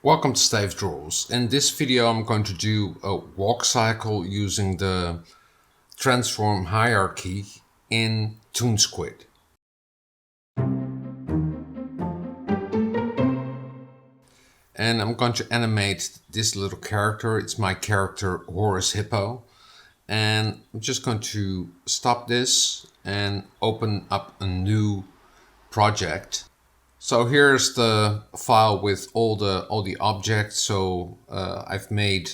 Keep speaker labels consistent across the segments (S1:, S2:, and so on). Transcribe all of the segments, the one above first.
S1: Welcome to Stayf Doodles. In this video I'm going to do a walk cycle using the transform hierarchy in Toon Squid. And I'm going to animate this little character. It's my character Horus Hippo. And I'm just going to stop this and open up a new project. So here's the file with all the objects. So I've made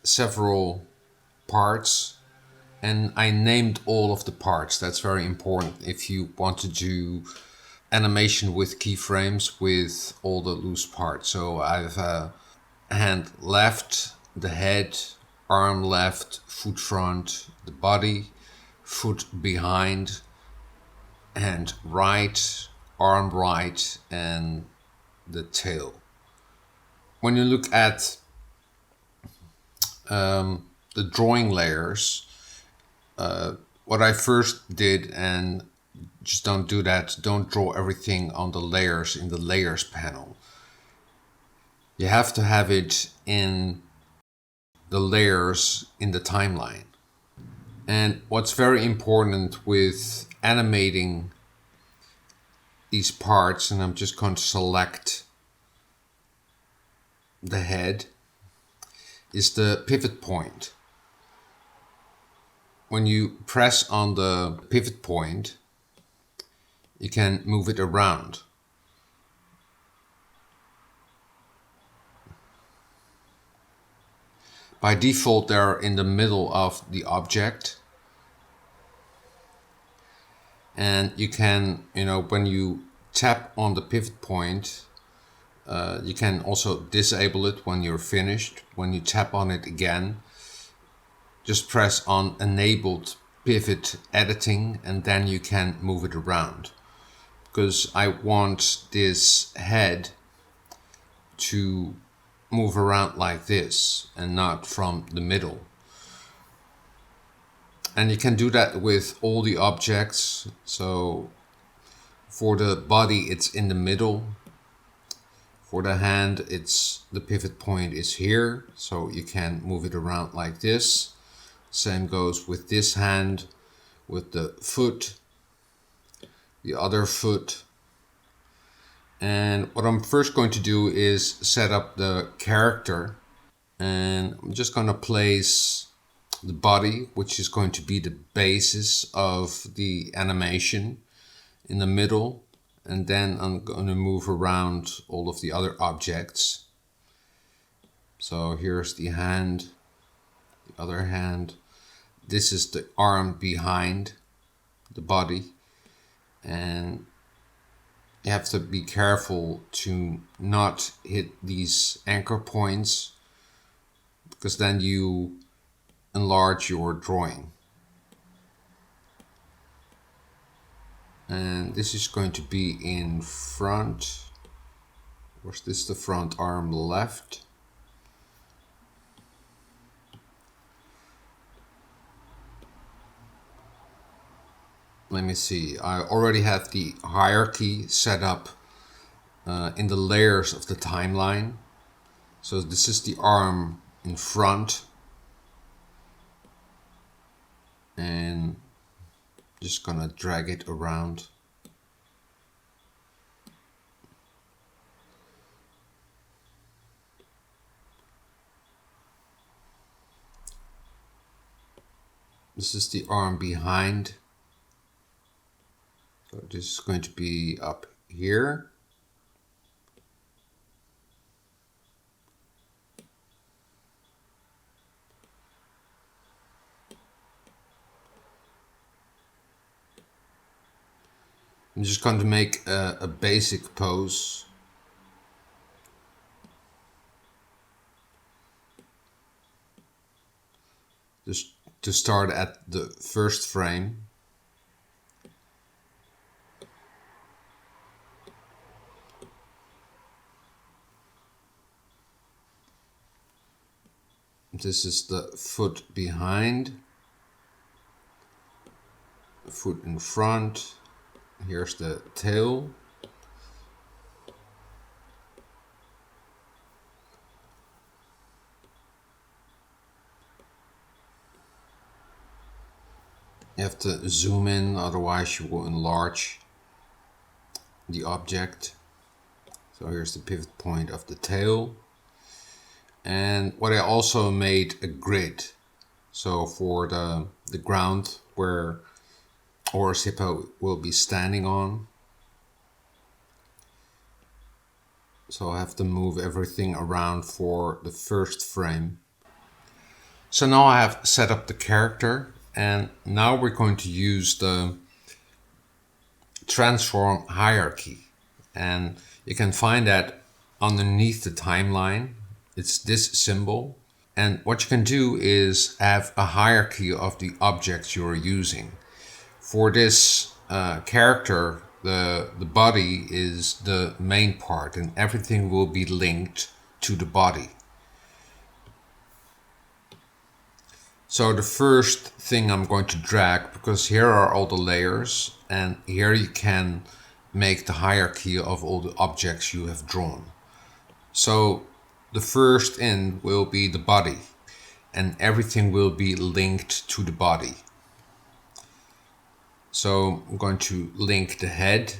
S1: several parts and I named all of the parts. That's very important if you want to do animation with keyframes with all the loose parts. So I've hand left, the head, arm left, foot front, the body, foot behind, hand right, arm right, and the tail. When you look at the drawing layers, what I first did, and just don't do that, don't draw everything on the layers in the layers panel. You have to have it in the layers in the timeline. And what's very important with animating these parts, and I'm just going to select the head, is the pivot point. When you press on the pivot point, you can move it around. By default, they're in the middle of the object. And you can, when you tap on the pivot point, you can also disable it when you're finished. When you tap on it again, just press on enabled pivot editing and then you can move it around. Because I want this head to move around like this and not from the middle. And you can do that with all the objects. So for the body, it's in the middle. For the hand, the pivot point is here. So you can move it around like this. Same goes with this hand, with the foot, the other foot. And what I'm first going to do is set up the character. And I'm just going to place the body, which is going to be the basis of the animation, in the middle. And then I'm going to move around all of the other objects. So here's the hand, the other hand. This is the arm behind the body. And you have to be careful to not hit these anchor points, because then you enlarge your drawing. And this is going to be in front. Was this the front arm left? Let me see. I already have the hierarchy set up in the layers of the timeline. So this is the arm in front. And just gonna drag it around. This is the arm behind. So this is going to be up here. I'm just going to make a basic pose. Just to start at the first frame. This is the foot behind, foot in front. Here's the tail. You have to zoom in, otherwise you will enlarge the object. So here's the pivot point of the tail. And what I also made a grid. So for the ground where Horus Hippo will be standing on. So I have to move everything around for the first frame. So now I have set up the character, and now we're going to use the transform hierarchy. And you can find that underneath the timeline. It's this symbol. And what you can do is have a hierarchy of the objects you're using. For this character, the body is the main part, and everything will be linked to the body. So the first thing I'm going to drag, because here are all the layers, and here you can make the hierarchy of all the objects you have drawn. So the first in will be the body, and everything will be linked to the body. So I'm going to link the head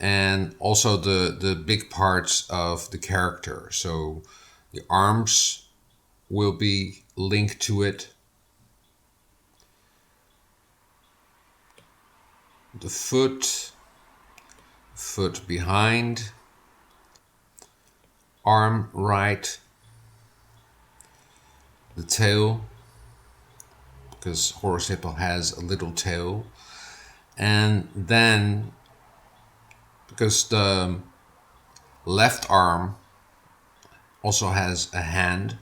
S1: and also the big parts of the character. So the arms will be linked to it. The foot behind, arm right, the tail, because Horus Hippo has a little tail, and then because the left arm also has a hand,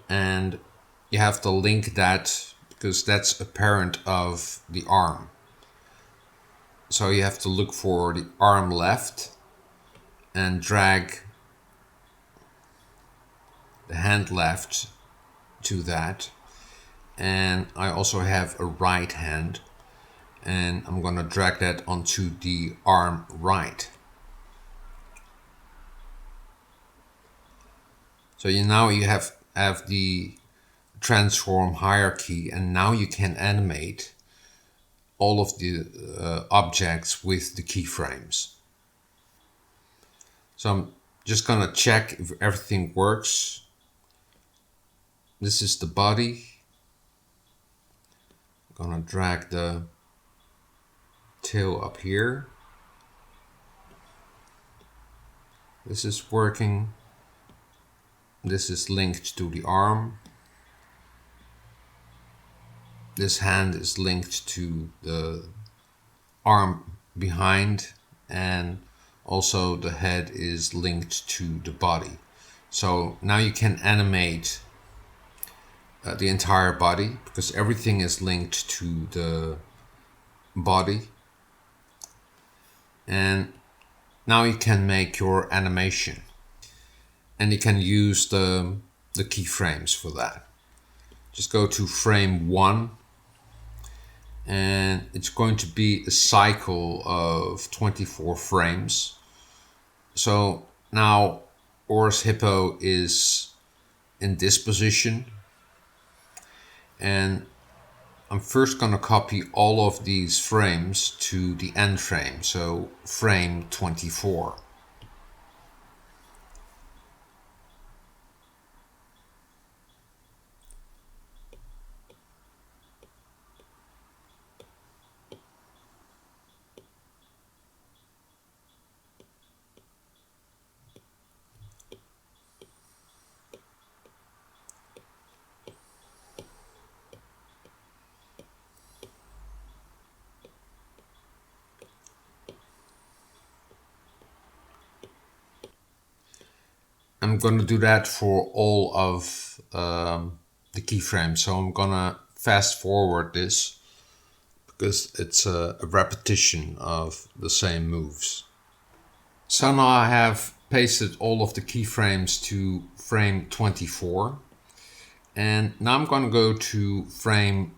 S1: and you have to link that because that's a parent of the arm. So you have to look for the arm left and drag the hand left to that. And I also have a right hand, and I'm gonna drag that onto the arm right. So now you have the transform hierarchy, and now you can animate all of the objects with the keyframes. So I'm just gonna check if everything works. This is the body. I'm gonna drag the tail up here. This is working. This is linked to the arm. This hand is linked to the arm behind, and also the head is linked to the body. So now you can animate the entire body because everything is linked to the body. And now you can make your animation, and you can use the keyframes for that. Just go to frame 1, and it's going to be a cycle of 24 frames. So now Horus Hippo is in this position, and I'm first going to copy all of these frames to the end frame, so frame 24. I'm going to do that for all of the keyframes. So I'm going to fast forward this because it's a repetition of the same moves. So now I have pasted all of the keyframes to frame 24. And now I'm going to go to frame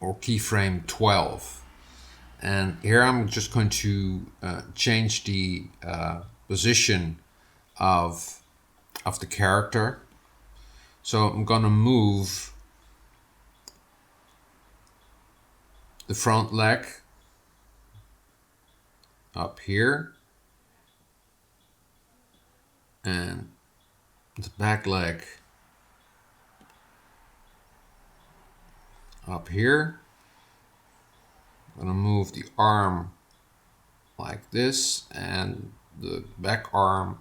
S1: or keyframe 12. And here I'm just going to change the position of the character. So I'm gonna move the front leg up here and the back leg up here. I'm gonna move the arm like this and the back arm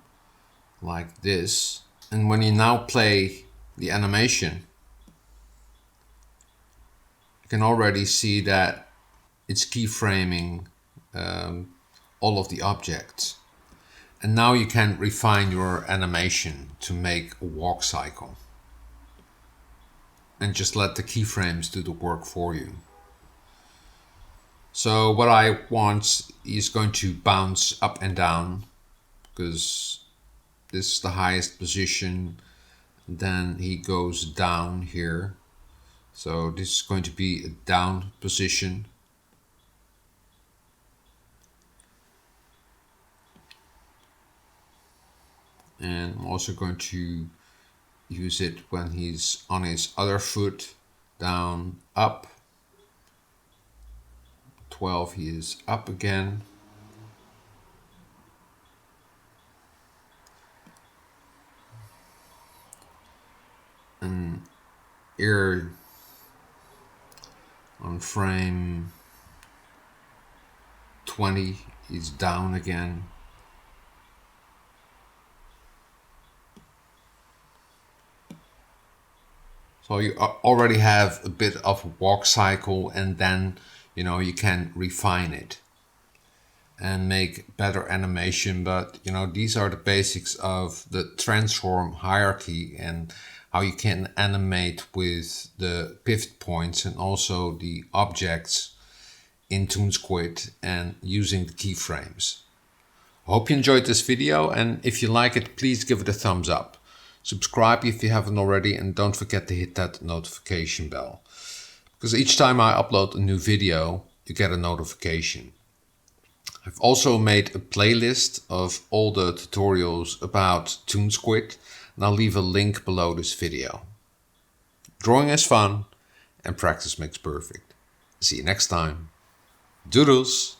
S1: like this. And when you now play the animation, you can already see that it's keyframing all of the objects. And now you can refine your animation to make a walk cycle. And just let the keyframes do the work for you. So what I want is going to bounce up and down, because this is the highest position. Then he goes down here. So this is going to be a down position. And I'm also going to use it when he's on his other foot, down, up. 12, he is up again. And here on frame 20, he's down again. So you already have a bit of a walk cycle, and then you can refine it and make better animation. But these are the basics of the transform hierarchy and how you can animate with the pivot points and also the objects in ToonSquid and using the keyframes. I hope you enjoyed this video, and if you like it, please give it a thumbs up. Subscribe if you haven't already, and don't forget to hit that notification bell, because each time I upload a new video, you get a notification. I've also made a playlist of all the tutorials about ToonSquid, and I'll leave a link below this video. Drawing is fun, and practice makes perfect. See you next time. Doodles!